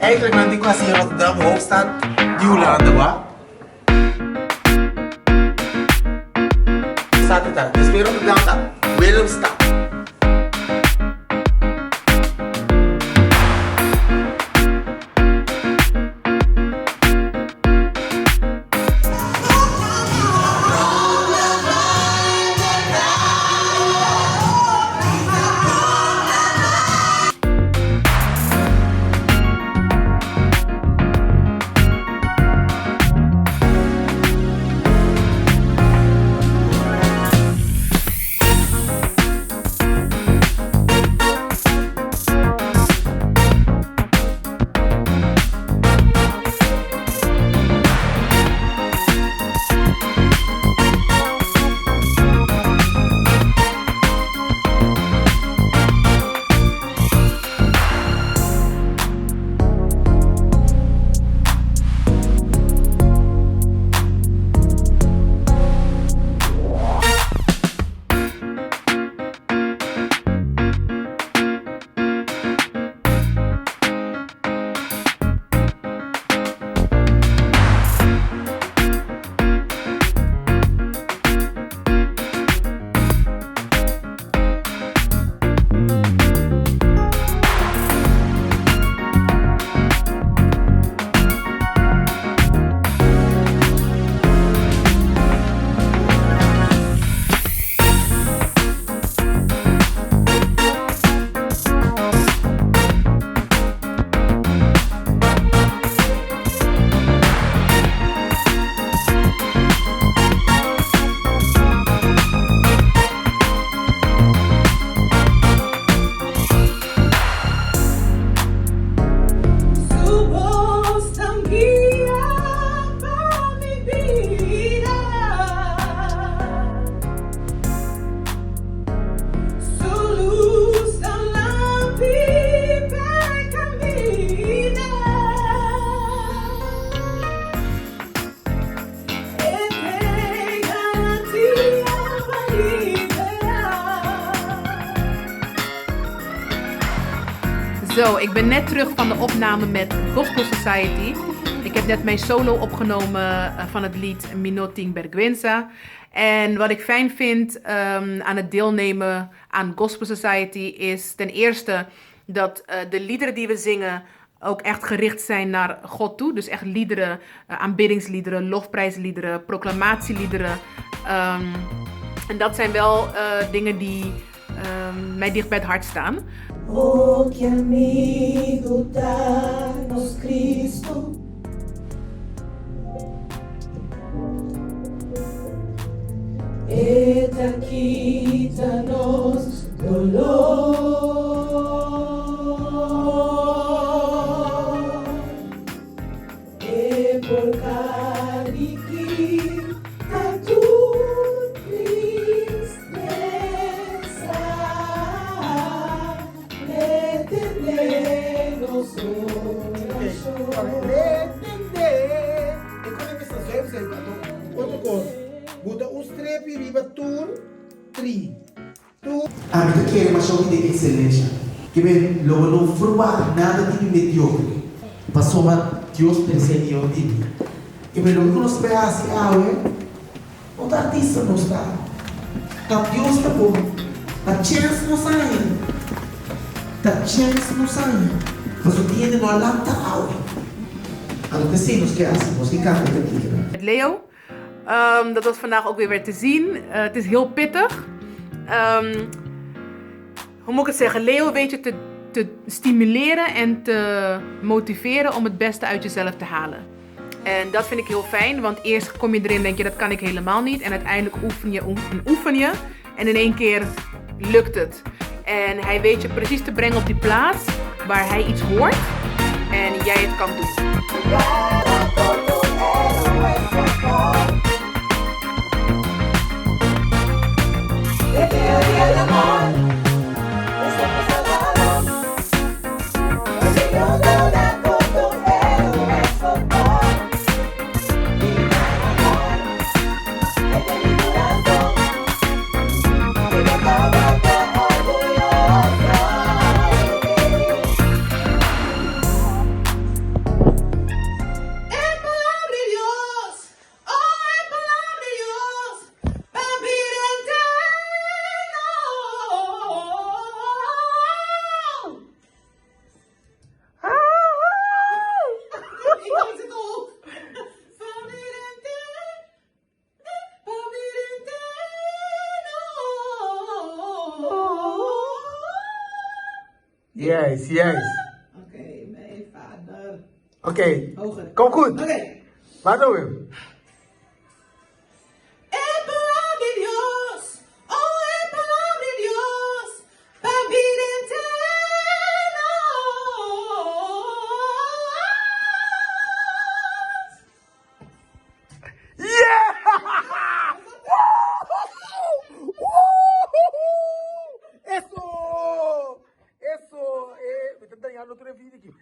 eigenlijk nanti ko kasi Rotterdam hoofdstad Nederlanden wa. Staat het daar? Dus weer Rotterdam dat Willemstad. Zo, ik ben net terug van de opname met Gospel Society. Ik heb net mijn solo opgenomen van het lied Minoting Bergwenza. En wat ik fijn vind aan het deelnemen aan Gospel Society is ten eerste dat de liederen die we zingen ook echt gericht zijn naar God toe. Dus echt liederen, aanbiddingsliederen, lofprijsliederen, proclamatieliederen. En dat zijn wel dingen die mij dicht bij het hart staan. Oh, que amigo dá-nos Cristo. Eta quita-nos dolor. E por carne quita tu tristeza. Letende-nos coração. Letende. Ik kon even zo zeggen, wat kost. Buda un strepi riba tour 3. A mim quer uma show de excelência. Que bem, logo não fruar nada de mediocre. Passou uma Deus presente em ti. Que bem, logo nos pedaços o artista não está. A Deus está bom. A chance não sai. A chance não sai. Mas o dia de nós lá está água. A lo que sim nos quer assim, nos que canta aqui. Met Leo. Dat was vandaag ook weer te zien. Het is heel pittig. Hoe moet ik het zeggen? Leo weet je te stimuleren en te motiveren om het beste uit jezelf te halen. En dat vind ik heel fijn, want eerst kom je erin en denk je dat kan ik helemaal niet. En uiteindelijk oefen je en in één keer lukt het. En hij weet je precies te brengen op die plaats waar hij iets hoort en jij het kan doen. Yes, yes. Oké, mijn vader. Oké, Hoger. kom goed. Oké. Waar doen we? En belang in Dios, oh en belang in Dios, para vida eterna. Yeah! Eso! Eso! Vou tentar ganhar outra vida aqui.